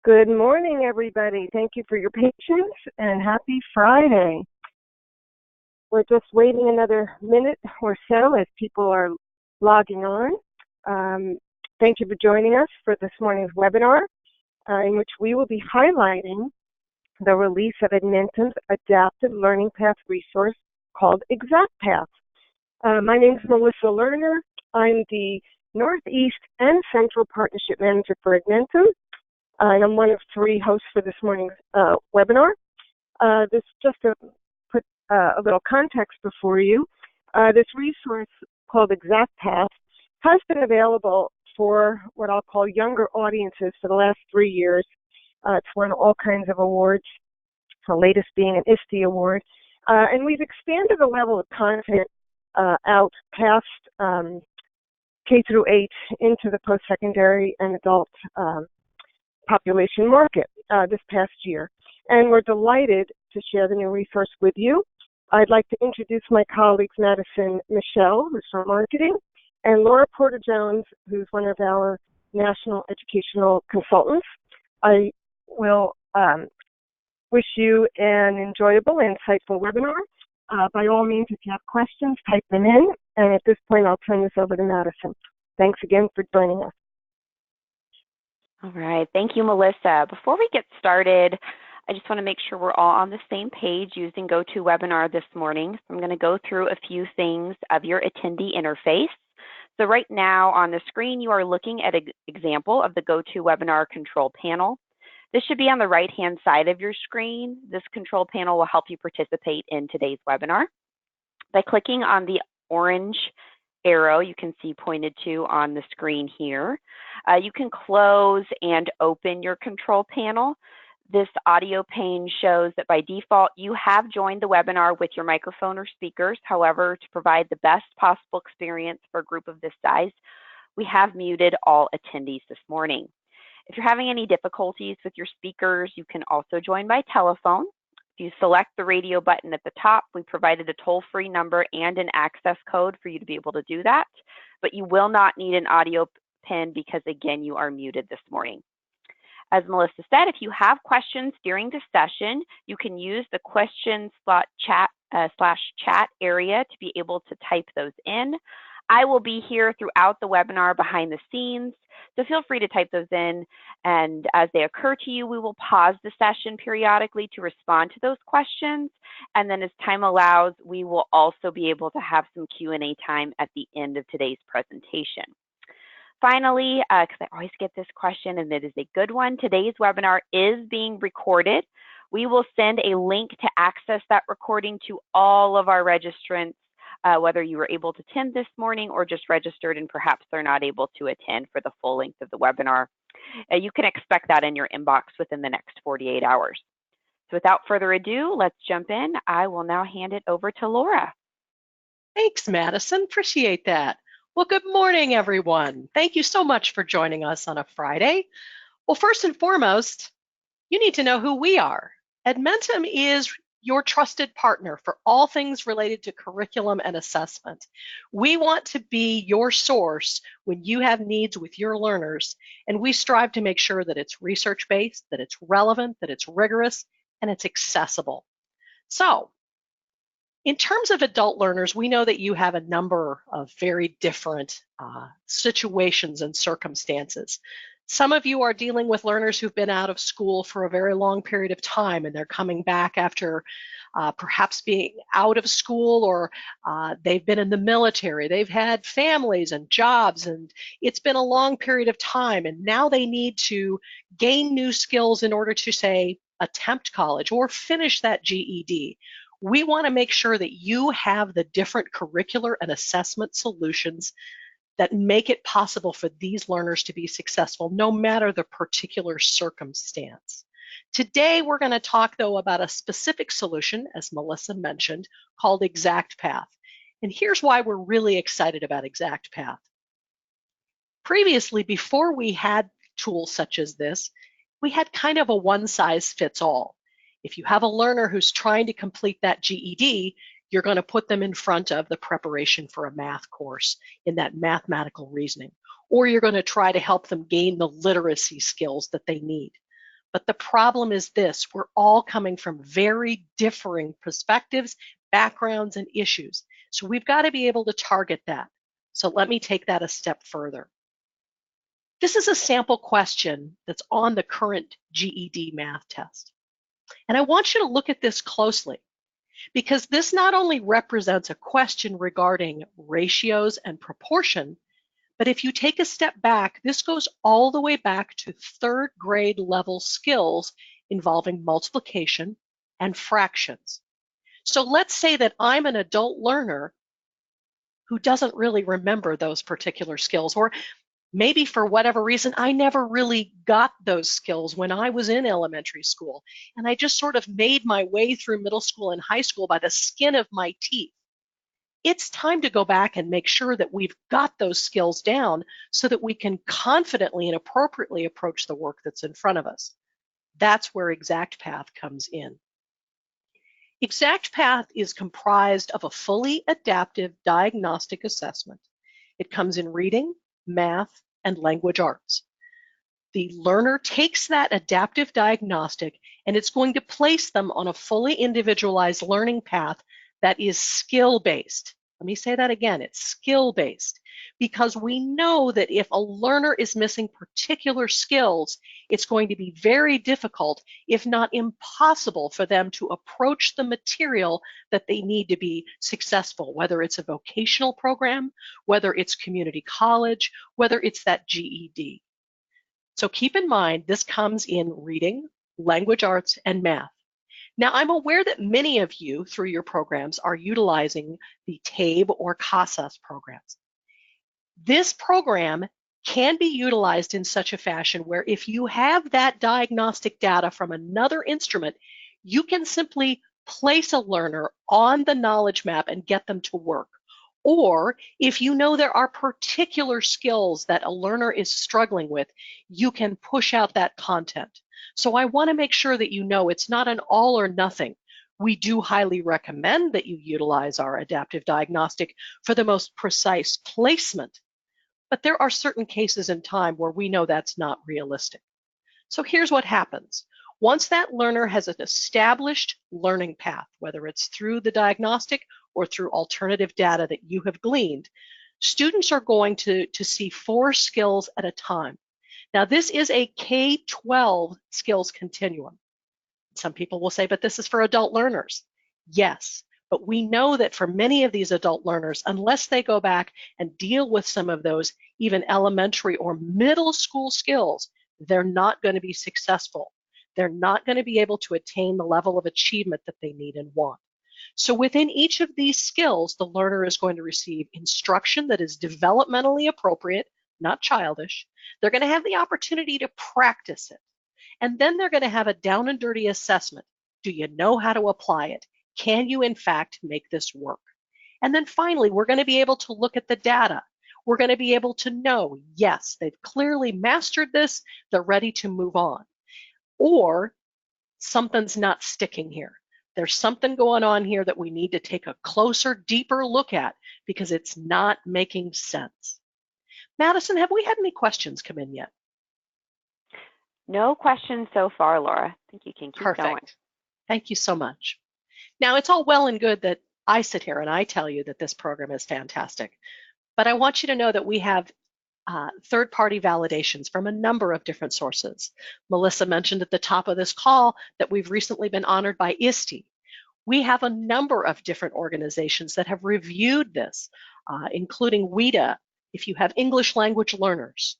Good morning, everybody. Thank you for your patience and happy Friday. We're just waiting another minute or so as people are logging on. Thank you for joining us for this morning's webinar, in which we will be highlighting the release of Edmentum's adaptive learning path resource called ExactPath. My name is Melissa Lerner. I'm the Northeast and Central Partnership Manager for Edmentum. And I'm one of three hosts for this morning's webinar. This just to put a little context before you. This resource called ExactPath has been available for what I'll call younger audiences for the last 3 years. It's won all kinds of awards, the latest being an ISTE award. And we've expanded the level of content out past K through 8 into the post-secondary and adult population market this past year. And we're delighted to share the new resource with you. I'd like to introduce my colleagues, Madison Michelle, who's from marketing, and Laura Porter-Jones, who's one of our national educational consultants. I will wish you an enjoyable and insightful webinar. By all means, if you have questions, type them in. And at this point, I'll turn this over to Madison. Thanks again for joining us. All right, thank you, Melissa. Before we get started, I just want to make sure we're all on the same page using GoToWebinar this morning. So I'm going to go through a few things of your attendee interface. So right now on the screen, you are looking at an example of the GoToWebinar control panel. This should be on the right-hand side of your screen. This control panel will help you participate in today's webinar. By clicking on the orange arrow you can see pointed to on the screen here, you can close and open your control panel. This audio pane shows that by default you have joined the webinar with your microphone or speakers. However, to provide the best possible experience for a group of this size, we have muted all attendees this morning. If you're having any difficulties with your speakers, you can also join by telephone. If you select the radio button at the top, we provided a toll-free number and an access code for you to be able to do that, but you will not need an audio pin because, again, you are muted this morning. As Melissa said, if you have questions during the session, you can use the questions chat area to be able to type those in. I will be here throughout the webinar behind the scenes, so feel free to type those in, and as they occur to you, we will pause the session periodically to respond to those questions, and then as time allows, we will also be able to have some Q&A time at the end of today's presentation. Finally, because I always get this question, and it is a good one, today's webinar is being recorded. We will send a link to access that recording to all of our registrants, whether you were able to attend this morning or just registered and perhaps they're not able to attend for the full length of the webinar. You can expect that in your inbox within the next 48 hours. So without further ado, let's jump in. I will now hand it over to Laura. Thanks, Madison. Appreciate that. Well, good morning, everyone. Thank you so much for joining us on a Friday. Well, first and foremost, you need to know who we are. Edmentum is your trusted partner for all things related to curriculum and assessment. We want to be your source when you have needs with your learners, and we strive to make sure that it's research-based, that it's relevant, that it's rigorous, and it's accessible. So, in terms of adult learners, we know that you have a number of very different situations and circumstances. Some of you are dealing with learners who've been out of school for a very long period of time, and they're coming back after perhaps being out of school, or they've been in the military, they've had families and jobs, and it's been a long period of time, and now they need to gain new skills in order to, say, attempt college or finish that GED. We want to make sure that you have the different curricular and assessment solutions that make it possible for these learners to be successful, no matter the particular circumstance. Today, we're going to talk, though, about a specific solution, as Melissa mentioned, called ExactPath. And here's why we're really excited about ExactPath. Previously, before we had tools such as this, we had kind of a one-size-fits-all. If you have a learner who's trying to complete that GED, you're going to put them in front of the preparation for a math course in that mathematical reasoning, or you're going to try to help them gain the literacy skills that they need. But the problem is this: we're all coming from very differing perspectives, backgrounds, and issues. So we've got to be able to target that. So let me take that a step further. This is a sample question that's on the current GED math test. And I want you to look at this closely, because this not only represents a question regarding ratios and proportion, but if you take a step back, this goes all the way back to third grade level skills involving multiplication and fractions. So let's say that I'm an adult learner who doesn't really remember those particular skills, or maybe for whatever reason, I never really got those skills when I was in elementary school, and I just sort of made my way through middle school and high school by the skin of my teeth. It's time to go back and make sure that we've got those skills down so that we can confidently and appropriately approach the work that's in front of us. That's where ExactPath comes in. ExactPath is comprised of a fully adaptive diagnostic assessment. It comes in reading, math, and language arts. The learner takes that adaptive diagnostic and it's going to place them on a fully individualized learning path that is skill-based. Let me say that again, it's skill-based, because we know that if a learner is missing particular skills, it's going to be very difficult, if not impossible, for them to approach the material that they need to be successful, whether it's a vocational program, whether it's community college, whether it's that GED. So keep in mind, this comes in reading, language arts, and math. Now, I'm aware that many of you, through your programs, are utilizing the TABE or CASAS programs. This program can be utilized in such a fashion where if you have that diagnostic data from another instrument, you can simply place a learner on the knowledge map and get them to work. Or if you know there are particular skills that a learner is struggling with, you can push out that content. So I want to make sure that you know it's not an all or nothing. We do highly recommend that you utilize our adaptive diagnostic for the most precise placement, but there are certain cases in time where we know that's not realistic. So here's what happens. Once that learner has an established learning path, whether it's through the diagnostic or through alternative data that you have gleaned, students are going to see 4 skills at a time. Now, this is a K-12 skills continuum. Some people will say, but this is for adult learners. Yes, but we know that for many of these adult learners, unless they go back and deal with some of those even elementary or middle school skills, they're not going to be successful. They're not going to be able to attain the level of achievement that they need and want. So within each of these skills, the learner is going to receive instruction that is developmentally appropriate, not childish. They're going to have the opportunity to practice it. And then they're going to have a down and dirty assessment. Do you know how to apply it? Can you, in fact, make this work? And then finally, we're going to be able to look at the data. We're going to be able to know, yes, they've clearly mastered this, they're ready to move on. Or something's not sticking here. There's something going on here that we need to take a closer, deeper look at because it's not making sense. Madison, have we had any questions come in yet? No questions so far, Laura. I think you can keep Perfect. going. Thank you so much. Now, it's all well and good that I sit here and I tell you that this program is fantastic, but I want you to know that we have third-party validations from a number of different sources. Melissa mentioned at the top of this call that we've recently been honored by ISTE. We have a number of different organizations that have reviewed this, including WIDA, if you have English language learners,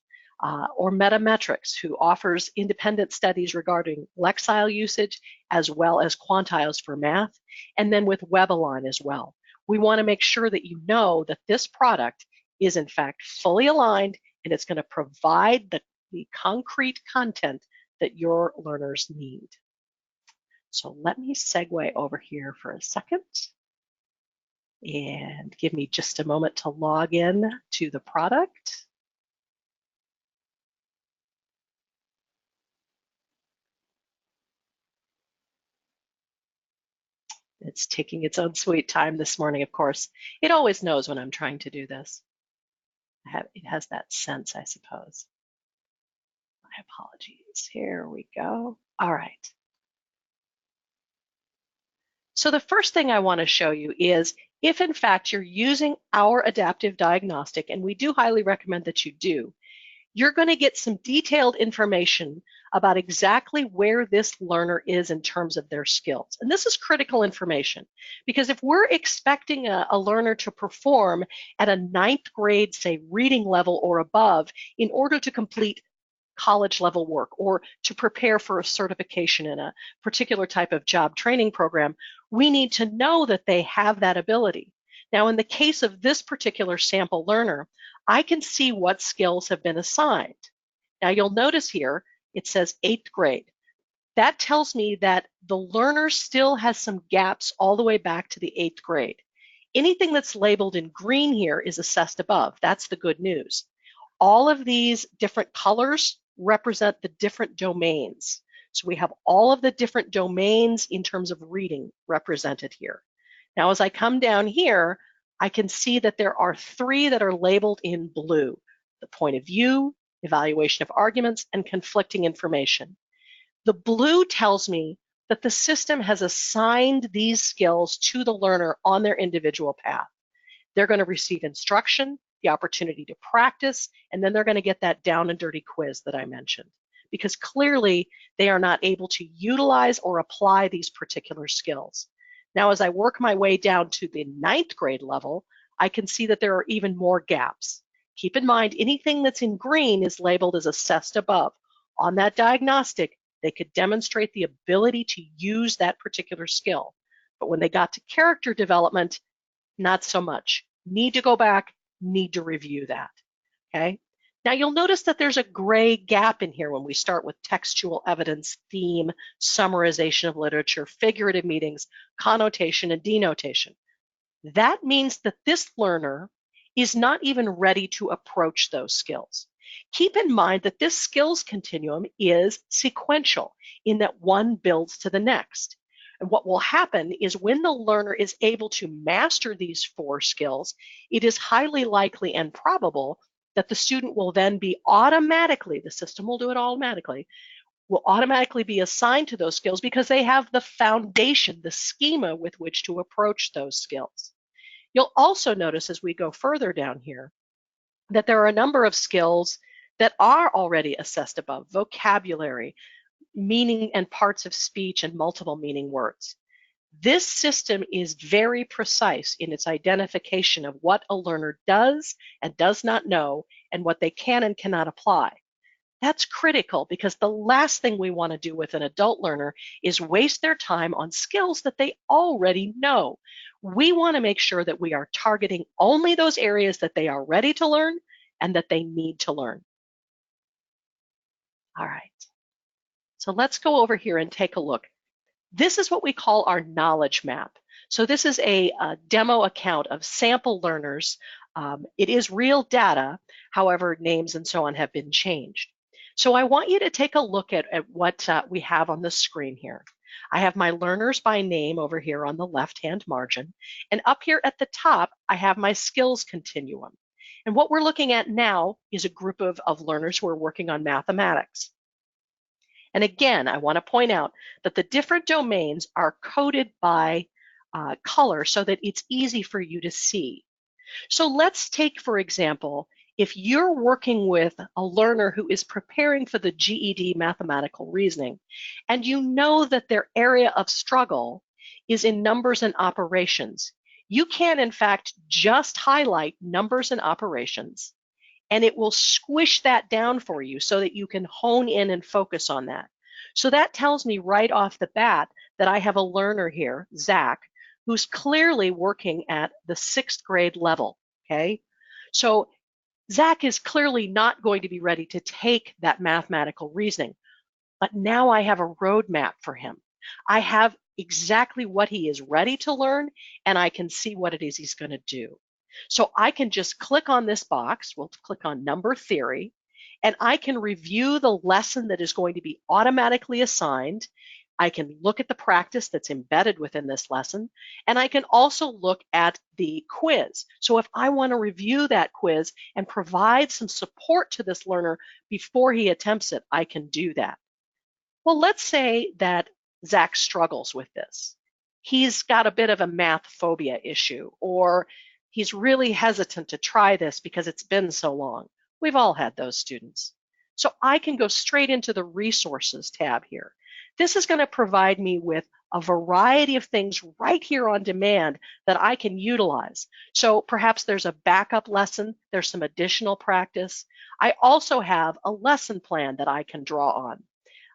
or Metametrics, who offers independent studies regarding Lexile usage as well as Quantiles for math, and then with WebAlign as well. We want to make sure that you know that this product is in fact fully aligned and it's going to provide the concrete content that your learners need. So let me segue over here for a second and give me just a moment to log in to the product. It's taking its own sweet time this morning, of course. It always knows when I'm trying to do this. It has that sense, I suppose. My apologies. Here we go. All right. So the first thing I want to show you is if in fact you're using our adaptive diagnostic, and we do highly recommend that you do, you're going to get some detailed information about exactly where this learner is in terms of their skills. And this is critical information because if we're expecting a learner to perform at a 9th grade, say, reading level or above in order to complete college level work or to prepare for a certification in a particular type of job training program, we need to know that they have that ability. Now, in the case of this particular sample learner, I can see what skills have been assigned. Now, you'll notice here, it says 8th grade. That tells me that the learner still has some gaps all the way back to the 8th grade. Anything that's labeled in green here is assessed above. That's the good news. All of these different colors represent the different domains. So we have all of the different domains in terms of reading represented here. Now, as I come down here, I can see that there are 3 that are labeled in blue: the point of view, evaluation of arguments, and conflicting information. The blue tells me that the system has assigned these skills to the learner on their individual path. They're going to receive instruction, the opportunity to practice, and then they're going to get that down and dirty quiz that I mentioned, because clearly they are not able to utilize or apply these particular skills. Now, as I work my way down to the 9th grade level, I can see that there are even more gaps. Keep in mind, anything that's in green is labeled as assessed above. On that diagnostic, they could demonstrate the ability to use that particular skill. But when they got to character development, not so much. Need to go back, need to review that, okay? Now you'll notice that there's a gray gap in here when we start with textual evidence, theme, summarization of literature, figurative meanings, connotation, and denotation. That means that this learner is not even ready to approach those skills. Keep in mind that this skills continuum is sequential in that one builds to the next. And what will happen is when the learner is able to master these 4 skills, it is highly likely and probable that the student will then be automatically, the system will do it automatically, will automatically be assigned to those skills because they have the foundation, the schema with which to approach those skills. You'll also notice as we go further down here that there are a number of skills that are already assessed above: vocabulary, meaning and parts of speech, and multiple meaning words. This system is very precise in its identification of what a learner does and does not know and what they can and cannot apply. That's critical because the last thing we want to do with an adult learner is waste their time on skills that they already know. We want to make sure that we are targeting only those areas that they are ready to learn and that they need to learn. All right. So let's go over here and take a look. This is what we call our knowledge map. So this is a demo account of sample learners. It is real data, however, names and so on have been changed. So I want you to take a look at what we have on the screen here. I have my learners by name over here on the left-hand margin, and up here at the top, I have my skills continuum. And what we're looking at now is a group of learners who are working on mathematics. And again, I want to point out that the different domains are coded by color so that it's easy for you to see. So let's take, for example, if you're working with a learner who is preparing for the GED mathematical reasoning, and you know that their area of struggle is in numbers and operations, you can, in fact, just highlight numbers and operations, and it will squish that down for you so that you can hone in and focus on that. So that tells me right off the bat that I have a learner here, Zach, who's clearly working at the 6th grade level, okay? So Zach is clearly not going to be ready to take that mathematical reasoning, but now I have a roadmap for him. I have exactly what he is ready to learn, and I can see what it is he's going to do. So I can just click on this box, we'll click on number theory, and I can review the lesson that is going to be automatically assigned. I can look at the practice that's embedded within this lesson, and I can also look at the quiz. So if I want to review that quiz and provide some support to this learner before he attempts it, I can do that. Well, let's say that Zach struggles with this. He's got a bit of a math phobia issue, or he's really hesitant to try this because it's been so long. We've all had those students. So I can go straight into the resources tab here. This is going to provide me with a variety of things right here on demand that I can utilize. So perhaps there's a backup lesson, there's some additional practice. I also have a lesson plan that I can draw on.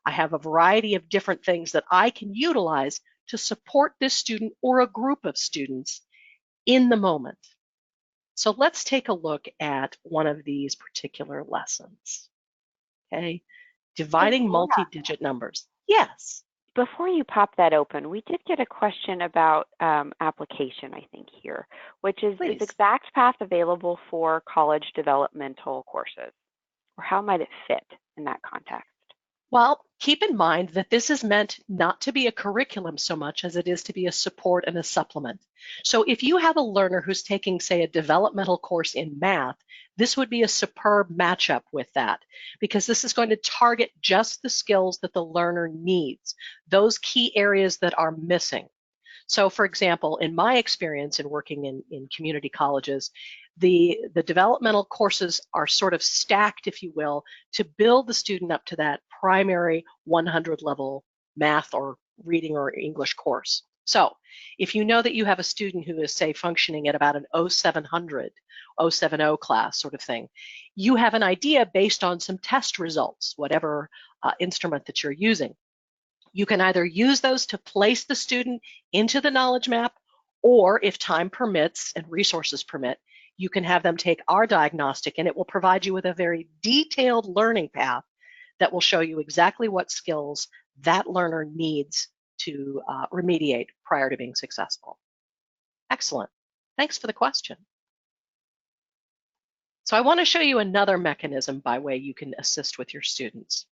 I have a variety of different things that I can utilize to support this student or a group of students in the moment. So let's take a look at one of these particular lessons. Okay, dividing multi-digit numbers. Yes. Before you pop that open, we did get a question about application, I think, here, which is ExactPath available for college developmental courses? Or how might it fit in that context? Well, keep in mind that this is meant not to be a curriculum so much as it is to be a support and a supplement. So if you have a learner who's taking, say, a developmental course in math, this would be a superb matchup with that, because this is going to target just the skills that the learner needs, those key areas that are missing. So for example, in my experience in working in community colleges, the developmental courses are sort of stacked, if you will, to build the student up to that primary 100 level math or reading or English course. So if you know that you have a student who is, say, functioning at about an 0700, 070 class sort of thing, you have an idea based on some test results, whatever instrument that you're using. You can either use those to place the student into the knowledge map, or if time permits and resources permit, you can have them take our diagnostic, and it will provide you with a very detailed learning path that will show you exactly what skills that learner needs to remediate prior to being successful. Excellent. Thanks for the question. So I want to show you another mechanism by way you can assist with your students.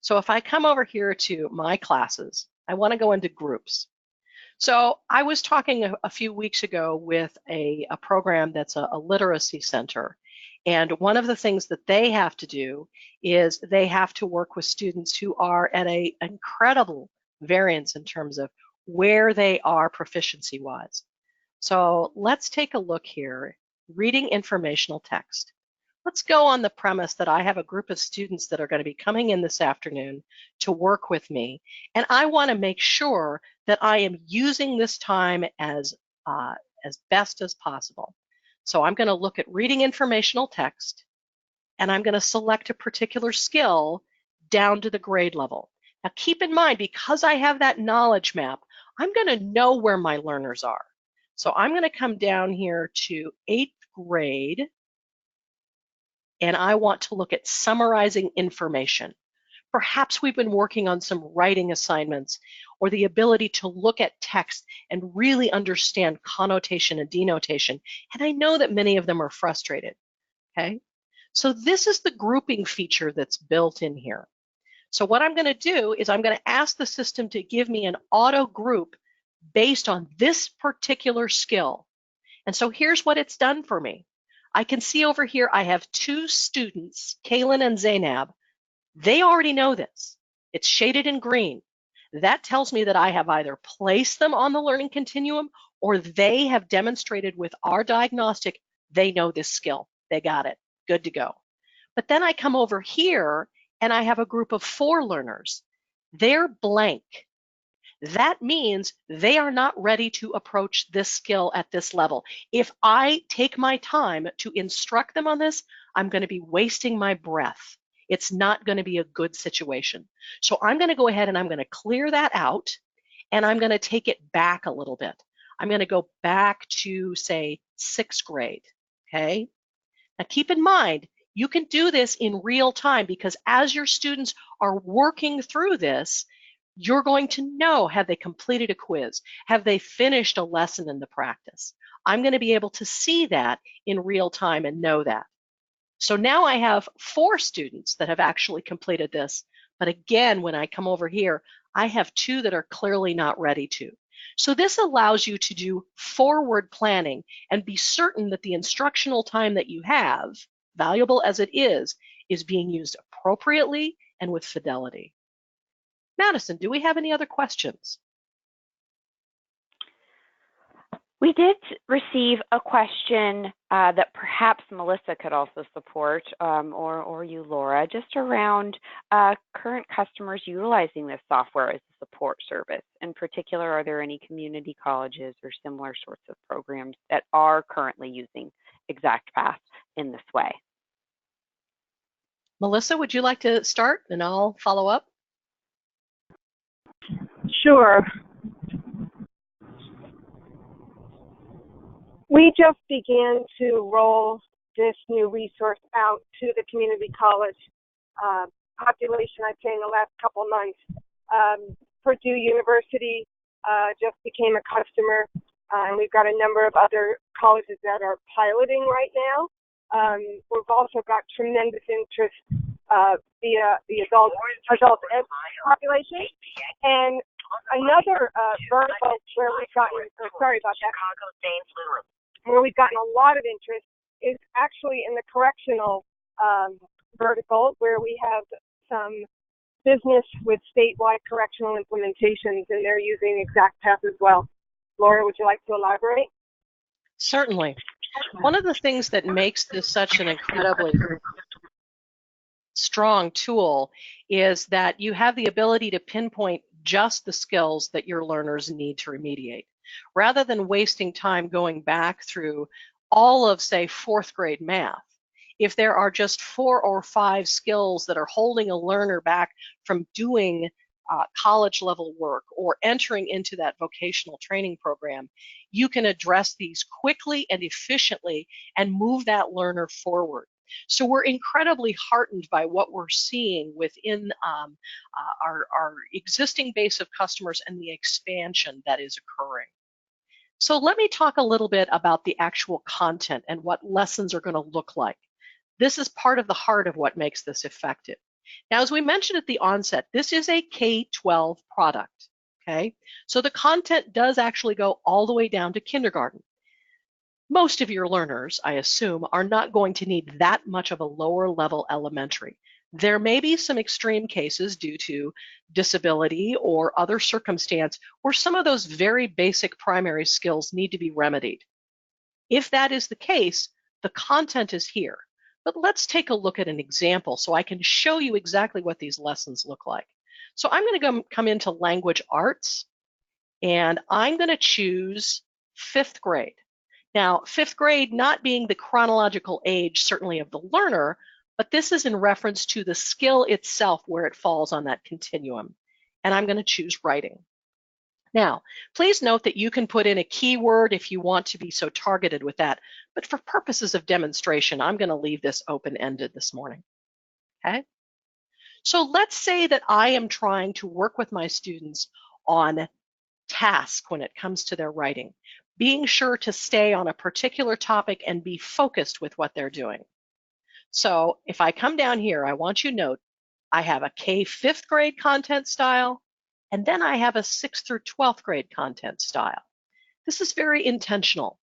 So if I come over here to my classes, I want to go into groups. So I was talking a few weeks ago with a program that's a literacy center. And one of the things that they have to do is they have to work with students who are at an incredible variance in terms of where they are proficiency-wise. So let's take a look here, reading informational text. Let's go on the premise that I have a group of students that are going to be coming in this afternoon to work with me, and I want to make sure that I am using this time as best as possible. So I'm going to look at reading informational text, and I'm going to select a particular skill down to the grade level. Now keep in mind, because I have that knowledge map, I'm going to know where my learners are. So I'm going to come down here to 8th grade, and I want to look at summarizing information. Perhaps we've been working on some writing assignments or the ability to look at text and really understand connotation and denotation. And I know that many of them are frustrated, okay? So this is the grouping feature that's built in here. So what I'm gonna do is I'm gonna ask the system to give me an auto group based on this particular skill. And so here's what it's done for me. I can see over here I have 2 students, Kaylin and Zainab. They already know this. It's shaded in green. That tells me that I have either placed them on the learning continuum or they have demonstrated with our diagnostic they know this skill. They got it. Good to go. But then I come over here and I have a group of 4 learners. They're blank. That means they are not ready to approach this skill at this level. If I take my time to instruct them on this, I'm going to be wasting my breath. It's not going to be a good situation. So I'm going to go ahead and I'm going to clear that out, and I'm going to take it back a little bit. I'm going to go back to, say, 6th grade, okay? Now keep in mind, you can do this in real time, because as your students are working through this, you're going to know, have they completed a quiz? Have they finished a lesson in the practice? I'm going to be able to see that in real time and know that. So now I have 4 students that have actually completed this. But again, when I come over here, I have 2 that are clearly not ready to. So this allows you to do forward planning and be certain that the instructional time that you have, valuable as it is being used appropriately and with fidelity. Madison, do we have any other questions? We did receive a question that perhaps Melissa could also support, or you, Laura, just around current customers utilizing this software as a support service. In particular, are there any community colleges or similar sorts of programs that are currently using ExactPath in this way? Melissa, would you like to start and I'll follow up? Sure. We just began to roll this new resource out to the community college population, I'd say, in the last couple of months. Purdue University just became a customer, and we've got a number of other colleges that are piloting right now. We've also got tremendous interest via the adult ed population. And another vertical where we've gotten, where we've gotten a lot of interest is actually in the correctional vertical, where we have some business with statewide correctional implementations, and they're using ExactPath as well. Laura, would you like to elaborate? Certainly. One of the things that makes this such an incredibly strong tool is that you have the ability to pinpoint just the skills that your learners need to remediate. Rather than wasting time going back through all of, say, 4th grade math, if there are just 4 or 5 skills that are holding a learner back from doing college level work or entering into that vocational training program, you can address these quickly and efficiently and move that learner forward. So we're incredibly heartened by what we're seeing within our existing base of customers and the expansion that is occurring. So let me talk a little bit about the actual content and what lessons are going to look like. This is part of the heart of what makes this effective. Now, as we mentioned at the onset, this is a K-12 product, okay? So the content does actually go all the way down to kindergarten. Most of your learners, I assume, are not going to need that much of a lower level elementary. There may be some extreme cases due to disability or other circumstance where some of those very basic primary skills need to be remedied. If that is the case, the content is here. But let's take a look at an example so I can show you exactly what these lessons look like. So I'm going to come into language arts, and I'm going to choose 5th grade. Now, 5th grade not being the chronological age, certainly, of the learner, but this is in reference to the skill itself where it falls on that continuum. And I'm going to choose writing. Now, please note that you can put in a keyword if you want to be so targeted with that, but for purposes of demonstration, I'm going to leave this open-ended this morning, okay? So let's say that I am trying to work with my students on task when it comes to their writing, being sure to stay on a particular topic and be focused with what they're doing. So if I come down here, I want you to note I have a K-5th grade content style, and then I have a 6th through 12th grade content style. This is very intentional.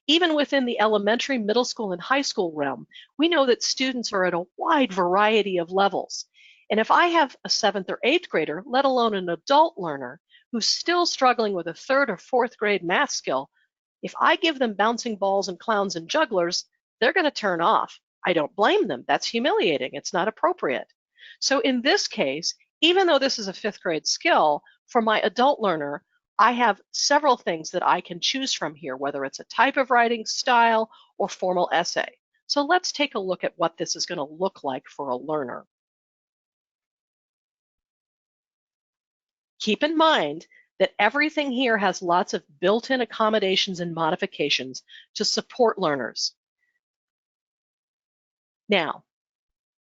Even within the elementary, middle school, and high school realm, we know that students are at a wide variety of levels. And if I have a 7th or 8th grader, let alone an adult learner, who's still struggling with a 3rd or 4th grade math skill, if I give them bouncing balls and clowns and jugglers, they're going to turn off. I don't blame them. That's humiliating. It's not appropriate. So in this case, even though this is a 5th grade skill, for my adult learner, I have several things that I can choose from here, whether it's a type of writing style or formal essay. So let's take a look at what this is going to look like for a learner. Keep in mind that everything here has lots of built-in accommodations and modifications to support learners. Now,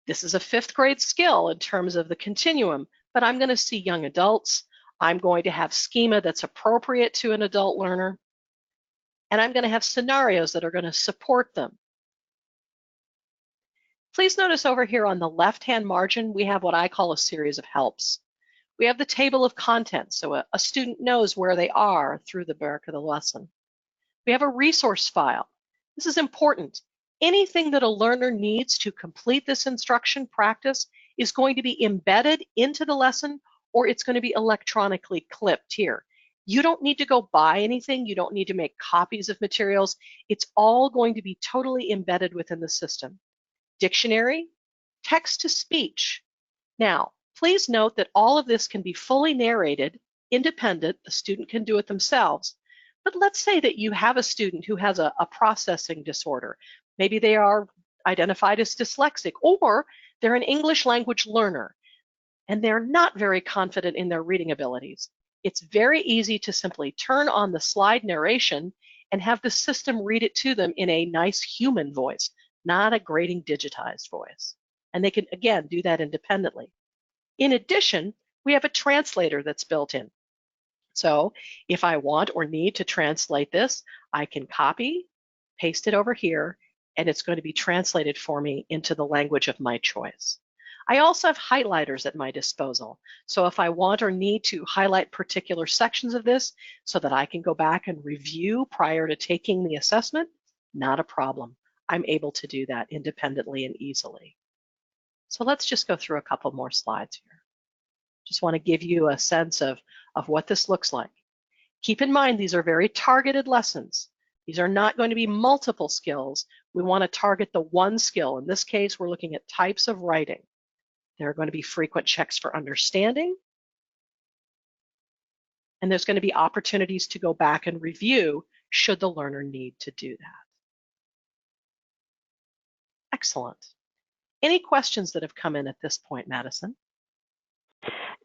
this is a 5th grade skill in terms of the continuum, but I'm going to see young adults. I'm going to have schema that's appropriate to an adult learner, and I'm going to have scenarios that are going to support them. Please notice over here on the left-hand margin, we have what I call a series of helps. We have the table of contents, so a student knows where they are through the bark of the lesson. We have a resource file. This is important. Anything that a learner needs to complete this instruction practice is going to be embedded into the lesson, or it's going to be electronically clipped here. You don't need to go buy anything. You don't need to make copies of materials. It's all going to be totally embedded within the system. Dictionary, text-to-speech. Now, please note that all of this can be fully narrated, independent. The student can do it themselves. But let's say that you have a student who has a processing disorder. Maybe they are identified as dyslexic, or they're an English language learner, and they're not very confident in their reading abilities. It's very easy to simply turn on the slide narration and have the system read it to them in a nice human voice, not a grating digitized voice. And they can, again, do that independently. In addition, we have a translator that's built in. So if I want or need to translate this, I can copy, paste it over here, and it's going to be translated for me into the language of my choice. I also have highlighters at my disposal. So if I want or need to highlight particular sections of this so that I can go back and review prior to taking the assessment, not a problem. I'm able to do that independently and easily. So let's just go through a couple more slides here. Just want to give you a sense of what this looks like. Keep in mind, these are very targeted lessons. These are not going to be multiple skills. We want to target the one skill. In this case, we're looking at types of writing. There are going to be frequent checks for understanding. And there's going to be opportunities to go back and review should the learner need to do that. Excellent. Any questions that have come in at this point, Madison?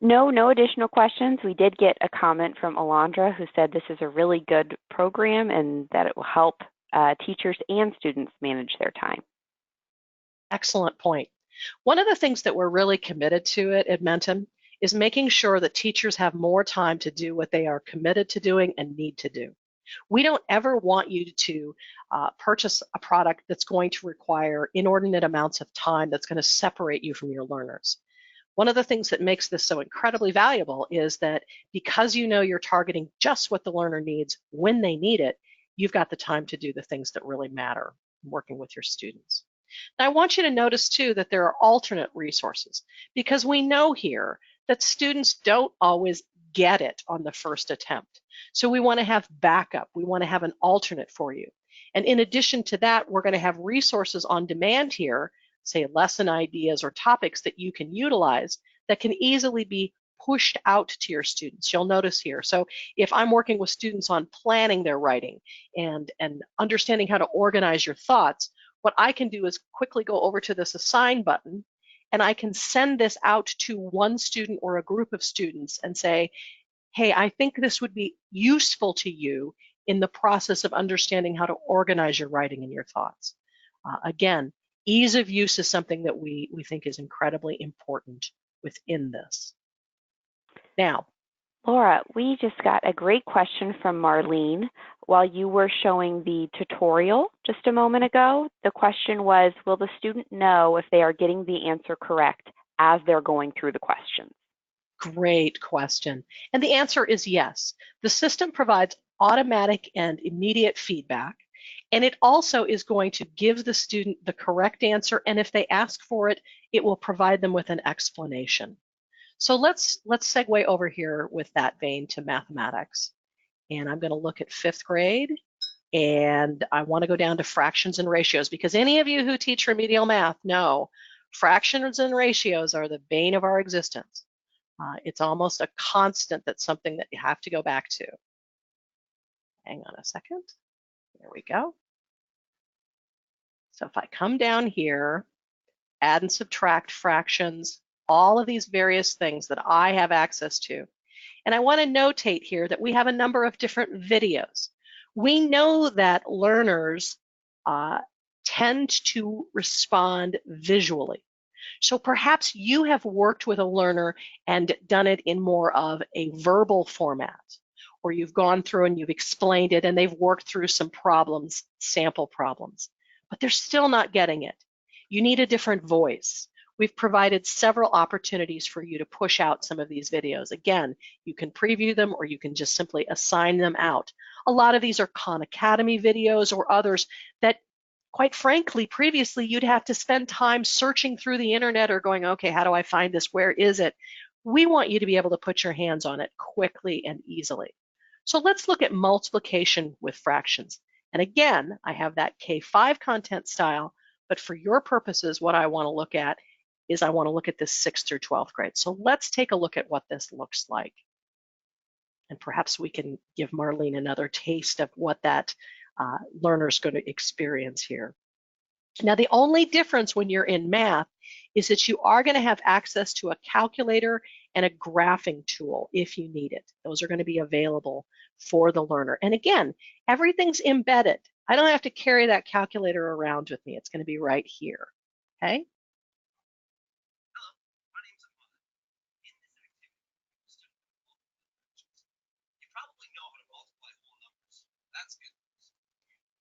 No additional questions. We did get a comment from Alondra who said this is a really good program and that it will help teachers and students manage their time. Excellent point. One of the things that we're really committed to at Edmentum is making sure that teachers have more time to do what they are committed to doing and need to do. We don't ever want you to purchase a product that's going to require inordinate amounts of time that's going to separate you from your learners. One of the things that makes this so incredibly valuable is that because you know you're targeting just what the learner needs when they need it, you've got the time to do the things that really matter working with your students. Now, I want you to notice too that there are alternate resources because we know here that students don't always get it on the first attempt. So we want to have backup. We want to have an alternate for you. And in addition to that, we're going to have resources on demand here, say lesson ideas or topics that you can utilize that can easily be pushed out to your students. You'll notice here. So if I'm working with students on planning their writing and understanding how to organize your thoughts, what I can do is quickly go over to this assign button and I can send this out to one student or a group of students and say, hey, I think this would be useful to you in the process of understanding how to organize your writing and your thoughts. Again, ease of use is something that we think is incredibly important within this. Now, Laura, we just got a great question from Marlene while you were showing the tutorial just a moment ago. The question was, will the student know if they are getting the answer correct as they're going through the questions? Great question. And the answer is yes. The system provides automatic and immediate feedback. And it also is going to give the student the correct answer, and if they ask for it, it will provide them with an explanation. So let's segue over here with that vein to mathematics. And I'm going to look at 5th grade, and I want to go down to fractions and ratios, because any of you who teach remedial math know fractions and ratios are the bane of our existence. It's almost a constant. That's something that you have to go back to. Hang on a second. There we go. So if I come down here, add and subtract fractions, all of these various things that I have access to. And I want to notate here that we have a number of different videos. We know that learners tend to respond visually. So perhaps you have worked with a learner and done it in more of a verbal format, or you've gone through and you've explained it and they've worked through some problems, sample problems, but they're still not getting it. You need a different voice. we've provided several opportunities for you to push out some of these videos. Again, you can preview them or you can just simply assign them out. A lot of these are Khan Academy videos or others that, quite frankly, previously you'd have to spend time searching through the internet or going, okay, how do I find this? Where is it? We want you to be able to put your hands on it quickly and easily. So let's look at multiplication with fractions. And again, I have that K5 content style, but for your purposes, what I want to look at is I want to look at this 6th through 12th grade. So let's take a look at what this looks like. And perhaps we can give Marlene another taste of what that learner is going to experience here. Now, the only difference when you're in math is that you are going to have access to a calculator and a graphing tool if you need it. Those are going to be available for the learner. And again, everything's embedded. I don't have to carry that calculator around with me. It's going to be right here, okay?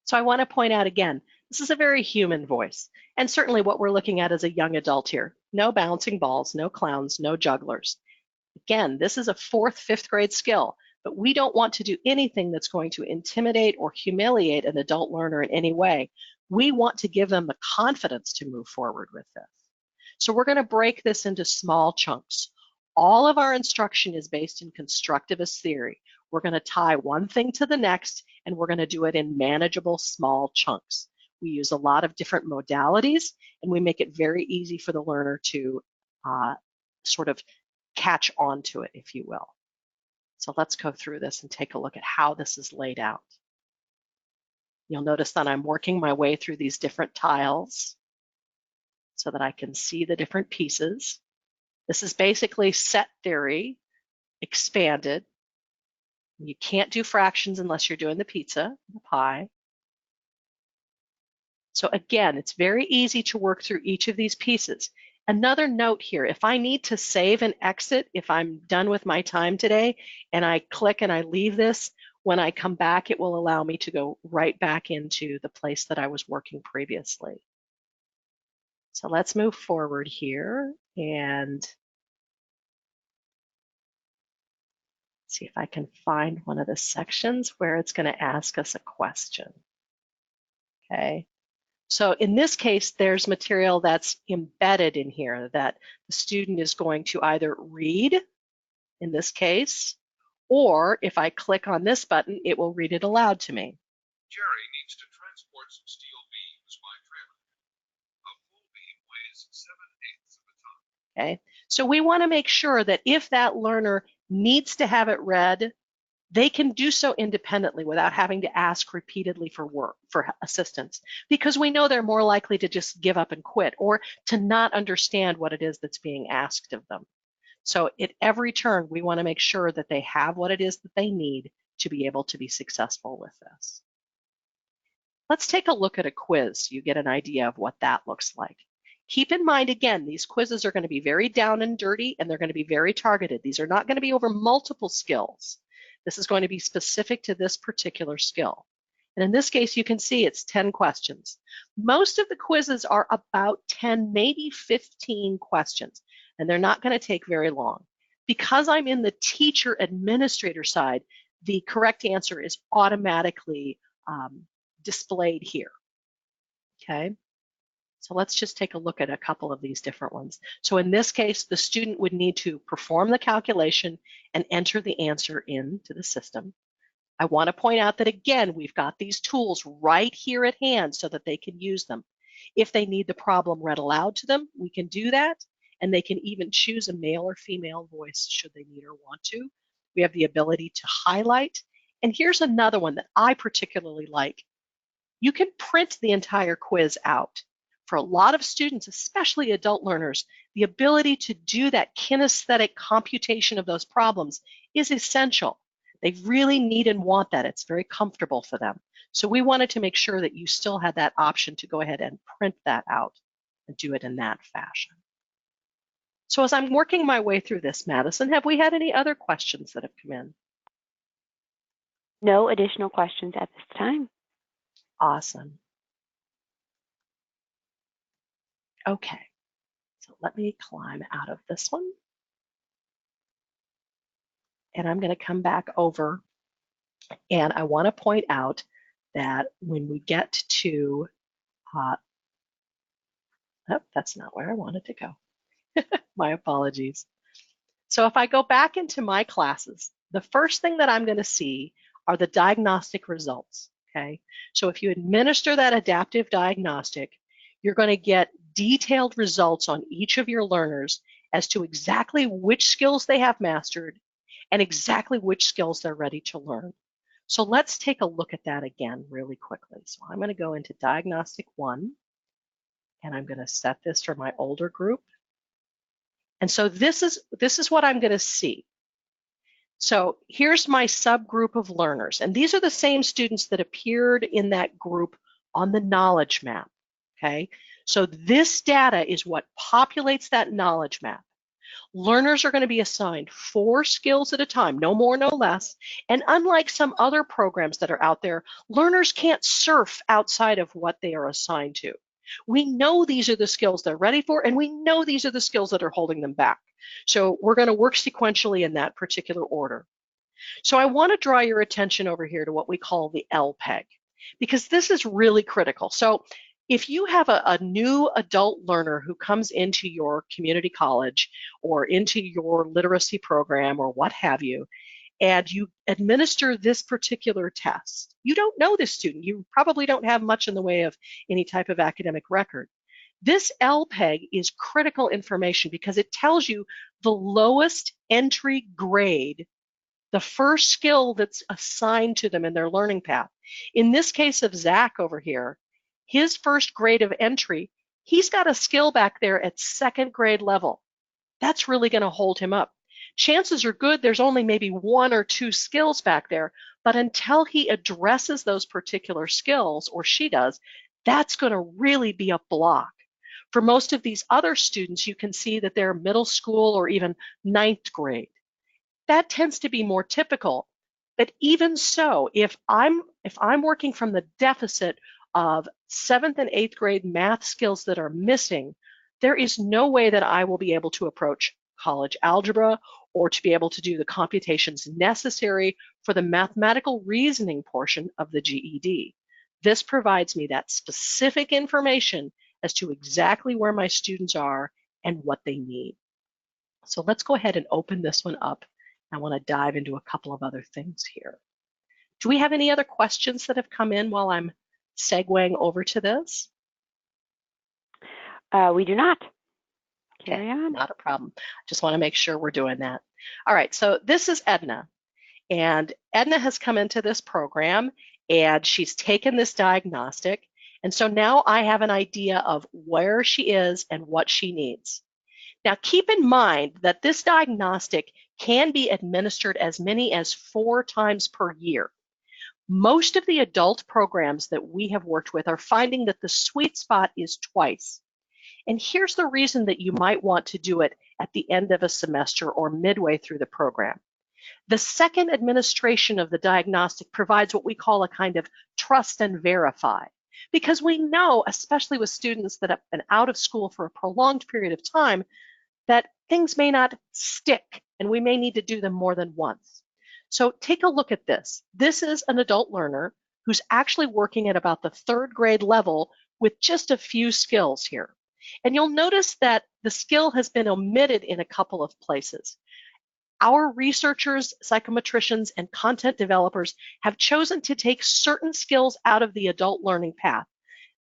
So I want to point out again, this is a very human voice. And certainly what we're looking at is a young adult here. No bouncing balls, no clowns, no jugglers. Again, this is a 4th, 5th grade skill, but we don't want to do anything that's going to intimidate or humiliate an adult learner in any way. We want to give them the confidence to move forward with this. So we're going to break this into small chunks. All of our instruction is based in constructivist theory. We're going to tie one thing to the next, and we're going to do it in manageable small chunks. We use a lot of different modalities, and we make it very easy for the learner to sort of catch on to it, if you will. So let's go through this and take a look at how this is laid out. You'll notice that I'm working my way through these different tiles so that I can see the different pieces. This is basically set theory expanded. You can't do fractions unless you're doing the pizza, the pie. So again, it's very easy to work through each of these pieces. Another note here, if I need to save and exit, if I'm done with my time today and I click and I leave this, when I come back, it will allow me to go right back into the place that I was working previously. So let's move forward here and see if I can find one of the sections where it's going to ask us a question. Okay. So in this case, there's material that's embedded in here that the student is going to either read, in this case, or if I click on this button, it will read it aloud to me. Jerry needs to transport some steel beams by trailer. A full beam weighs 7/8 of a ton. Okay, so we want to make sure that if that learner needs to have it read, they can do so independently without having to ask repeatedly for assistance, because we know they're more likely to just give up and quit or to not understand what it is that's being asked of them. So at every turn, we want to make sure that they have what it is that they need to be able to be successful with this. Let's take a look at a quiz so you get an idea of what that looks like. Keep in mind, again, these quizzes are going to be very down and dirty, and they're going to be very targeted. These are not going to be over multiple skills. This is going to be specific to this particular skill. And in this case, you can see it's 10 questions. Most of the quizzes are about 10, maybe 15 questions, and they're not going to take very long. Because I'm in the teacher administrator side, the correct answer is automatically displayed here. Okay. So let's just take a look at a couple of these different ones. So in this case, the student would need to perform the calculation and enter the answer into the system. I want to point out that, again, we've got these tools right here at hand so that they can use them. If they need the problem read aloud to them, we can do that, and they can even choose a male or female voice should they need or want to. We have the ability to highlight. And here's another one that I particularly like. You can print the entire quiz out. For a lot of students, especially adult learners, the ability to do that kinesthetic computation of those problems is essential. They really need and want that. It's very comfortable for them. So we wanted to make sure that you still had that option to go ahead and print that out and do it in that fashion. So as I'm working my way through this, Madison, have we had any other questions that have come in? No additional questions at this time. Awesome. Okay, so let me climb out of this one. And I'm going to come back over, and I want to point out that when we get to, oh, that's not where I wanted to go. My apologies. So if I go back into my classes, the first thing that I'm going to see are the diagnostic results, okay? So if you administer that adaptive diagnostic, you're going to get detailed results on each of your learners as to exactly which skills they have mastered and exactly which skills they're ready to learn. So let's take a look at that again really quickly. So I'm going to go into Diagnostic 1, and I'm going to set this for my older group. And so this is what I'm going to see. So here's my subgroup of learners, and these are the same students that appeared in that group on the knowledge map, okay? So this data is what populates that knowledge map. Learners are going to be assigned 4 skills at a time, no more, no less. And unlike some other programs that are out there, learners can't surf outside of what they are assigned to. We know these are the skills they're ready for, and we know these are the skills that are holding them back. So we're going to work sequentially in that particular order. So I want to draw your attention over here to what we call the LPEG, because this is really critical. So if you have a new adult learner who comes into your community college or into your literacy program or what have you, and you administer this particular test, you don't know this student. You probably don't have much in the way of any type of academic record. This LPEG is critical information because it tells you the lowest entry grade, the first skill that's assigned to them in their learning path. In this case of Zach over here, his first grade of entry, he's got a skill back there at 2nd grade level. That's really going to hold him up. Chances are good there's only maybe 1 or 2 skills back there, but until he addresses those particular skills, or she does, that's going to really be a block. For most of these other students, you can see that they're middle school or even 9th grade. That tends to be more typical. But even so, if I'm working from the deficit of 7th and 8th grade math skills that are missing, there is no way that I will be able to approach college algebra or to be able to do the computations necessary for the mathematical reasoning portion of the GED. This provides me that specific information as to exactly where my students are and what they need. So let's go ahead and open this one up. I want to dive into a couple of other things here. Do we have any other questions that have come in while I'm segueing over to this? We do not. Carry on. Not a problem. Just want to make sure we're doing that. All right, so this is Edna. And Edna has come into this program and she's taken this diagnostic. And so now I have an idea of where she is and what she needs. Now keep in mind that this diagnostic can be administered as many as 4 times per year. Most of the adult programs that we have worked with are finding that the sweet spot is twice. And here's the reason that you might want to do it at the end of a semester or midway through the program. The second administration of the diagnostic provides what we call a kind of trust and verify, because we know, especially with students that have been out of school for a prolonged period of time, that things may not stick and we may need to do them more than once. So take a look at this. This is an adult learner who's actually working at about the 3rd grade level with just a few skills here. And you'll notice that the skill has been omitted in a couple of places. Our researchers, psychometricians, and content developers have chosen to take certain skills out of the adult learning path.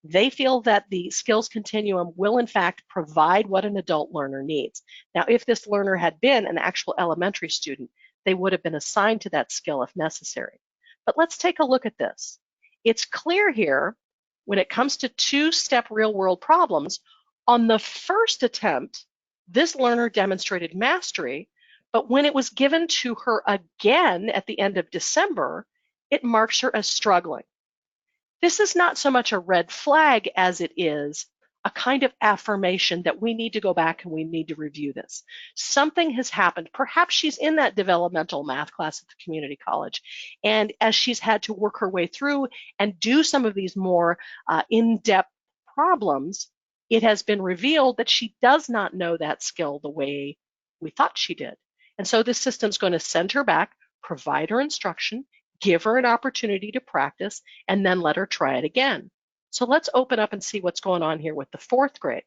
They feel that the skills continuum will in fact provide what an adult learner needs. Now, if this learner had been an actual elementary student, they would have been assigned to that skill if necessary. But let's take a look at this. It's clear here when it comes to 2-step real-world problems, on the first attempt, this learner demonstrated mastery, but when it was given to her again at the end of December, it marks her as struggling. This is not so much a red flag as it is a kind of affirmation that we need to go back and we need to review this. Something has happened. Perhaps she's in that developmental math class at the community college, and as she's had to work her way through and do some of these more in-depth problems, it has been revealed that she does not know that skill the way we thought she did. And so this system's going to send her back, provide her instruction, give her an opportunity to practice, and then let her try it again. So let's open up and see what's going on here with the 4th grade.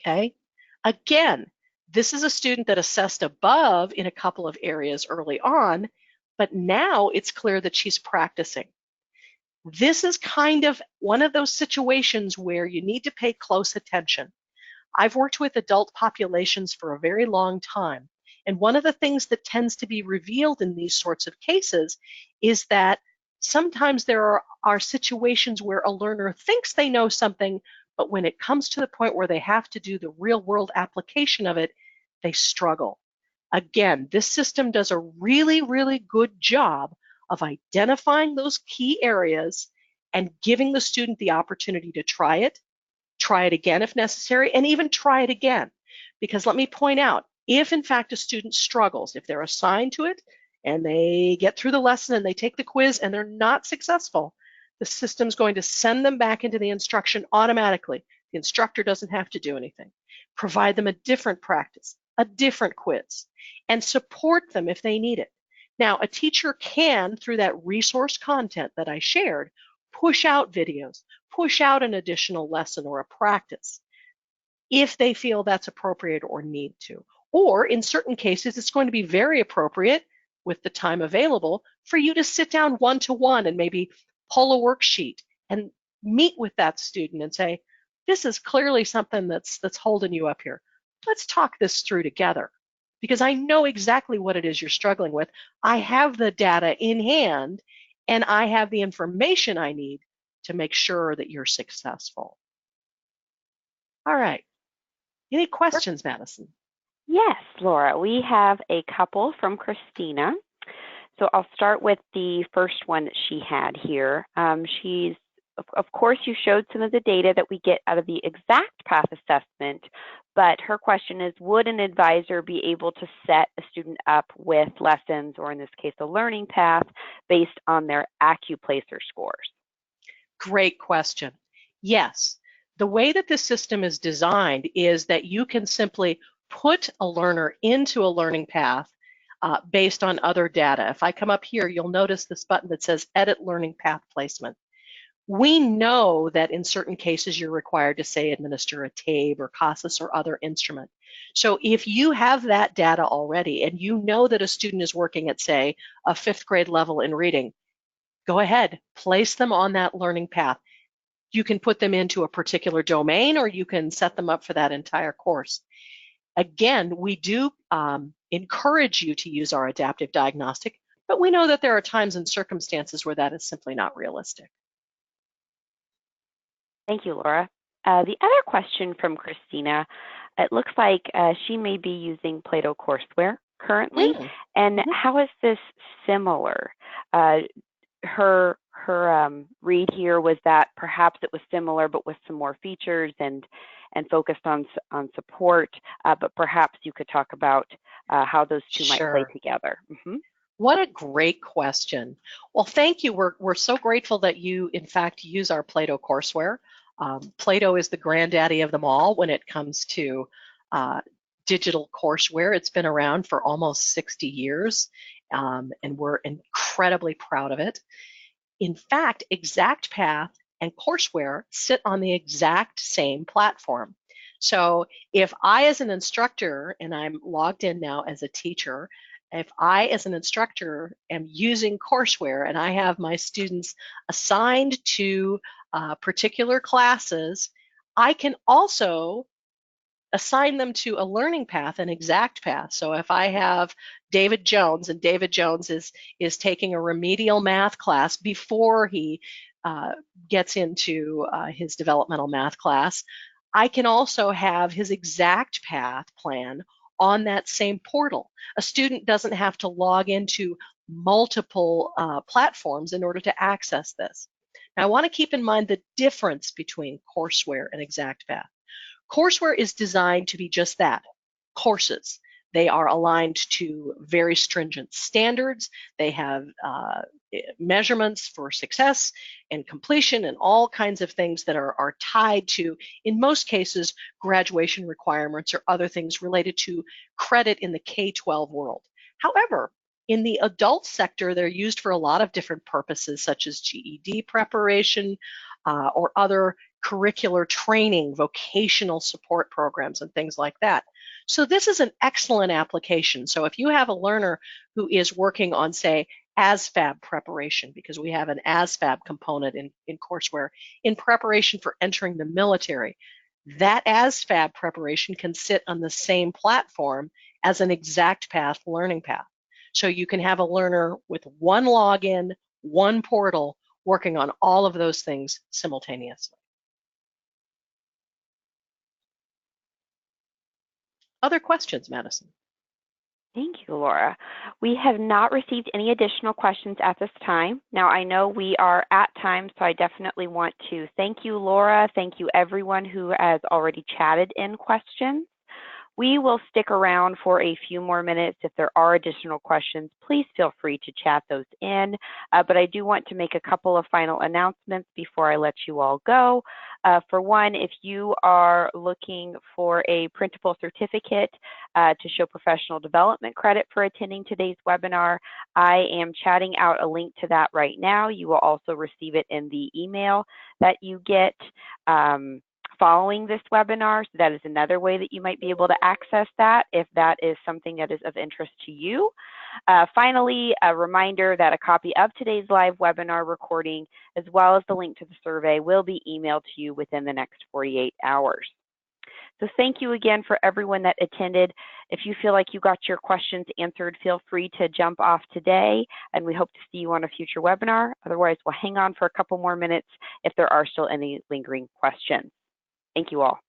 Okay, again, this is a student that assessed above in a couple of areas early on, but now it's clear that she's practicing. This is kind of one of those situations where you need to pay close attention. I've worked with adult populations for a very long time, and one of the things that tends to be revealed in these sorts of cases is that sometimes there are situations where a learner thinks they know something, but when it comes to the point where they have to do the real-world application of it, they struggle. Again, this system does a really, really good job of identifying those key areas and giving the student the opportunity to try it again if necessary, and even try it again. Because let me point out, if in fact a student struggles, if they're assigned to it and they get through the lesson and they take the quiz and they're not successful, the system's going to send them back into the instruction automatically. The instructor doesn't have to do anything. Provide them a different practice, a different quiz, and support them if they need it. Now, a teacher can, through that resource content that I shared, push out videos, push out an additional lesson or a practice if they feel that's appropriate or need to. Or in certain cases, it's going to be very appropriate with the time available for you to sit down one-to-one and maybe pull a worksheet and meet with that student and say, this is clearly something that's holding you up here. Let's talk this through together, because I know exactly what it is you're struggling with. I have the data in hand, and I have the information I need to make sure that you're successful. All right. Any questions, Madison? Yes, Laura, we have a couple from Christina. So I'll start with the first one that she had here. Of course, you showed some of the data that we get out of the exact path assessment, but her question is, would an advisor be able to set a student up with lessons, or in this case, a learning path, based on their AccuPlacer scores? Great question. Yes. The way that this system is designed is that you can simply put a learner into a learning path based on other data. If I come up here, you'll notice this button that says Edit Learning Path Placement. We know that in certain cases you're required to, say, administer a TABE or CASAS or other instrument. So if you have that data already and you know that a student is working at, say, a 5th grade level in reading, go ahead, place them on that learning path. You can put them into a particular domain, or you can set them up for that entire course. Again, we do encourage you to use our adaptive diagnostic, but we know that there are times and circumstances where that is simply not realistic. Thank you, Laura. The other question from Christina, it looks like she may be using Plato courseware currently. And how is this similar? Her read here was that perhaps it was similar, but with some more features and focused on support. But perhaps you could talk about how those two might play together. What a great question. Well, thank you. We're so grateful that you, in fact, use our Plato courseware. Plato is the granddaddy of them all when it comes to digital courseware. It's been around for almost 60 years, and we're incredibly proud of it. In fact, ExactPath and courseware sit on the exact same platform. So if I, as an instructor, and I'm logged in now as a teacher, if I, as an instructor, am using courseware and I have my students assigned to particular classes, I can also assign them to a learning path, an ExactPath. So if I have David Jones, and David Jones is taking a remedial math class before he gets into his developmental math class, I can also have his ExactPath plan on that same portal. A student doesn't have to log into multiple platforms in order to access this. Now, I want to keep in mind the difference between courseware and ExactPath. Courseware is designed to be just that, courses. They are aligned to very stringent standards. They have measurements for success and completion and all kinds of things that are tied to, in most cases, graduation requirements or other things related to credit in the K-12 world. However, in the adult sector, they're used for a lot of different purposes, such as GED preparation or other curricular training, vocational support programs, and things like that. So this is an excellent application. So if you have a learner who is working on, say, ASVAB preparation, because we have an ASVAB component in courseware, in preparation for entering the military, that ASVAB preparation can sit on the same platform as an ExactPath learning path. So you can have a learner with one login, one portal, working on all of those things simultaneously. Other questions, Madison? Thank you, Laura. We have not received any additional questions at this time. Now, I know we are at time, so I definitely want to thank you, Laura. Thank you, everyone who has already chatted in questions. We will stick around for a few more minutes. If there are additional questions, please feel free to chat those in. But I do want to make a couple of final announcements before I let you all go. For one, if you are looking for a printable certificate to show professional development credit for attending today's webinar, I am chatting out a link to that right now. You will also receive it in the email that you get following this webinar. So that is another way that you might be able to access that if that is something that is of interest to you. Finally, a reminder that a copy of today's live webinar recording, as well as the link to the survey, will be emailed to you within the next 48 hours. So thank you again for everyone that attended. If you feel like you got your questions answered, feel free to jump off today, and we hope to see you on a future webinar. Otherwise, we'll hang on for a couple more minutes if there are still any lingering questions. Thank you all.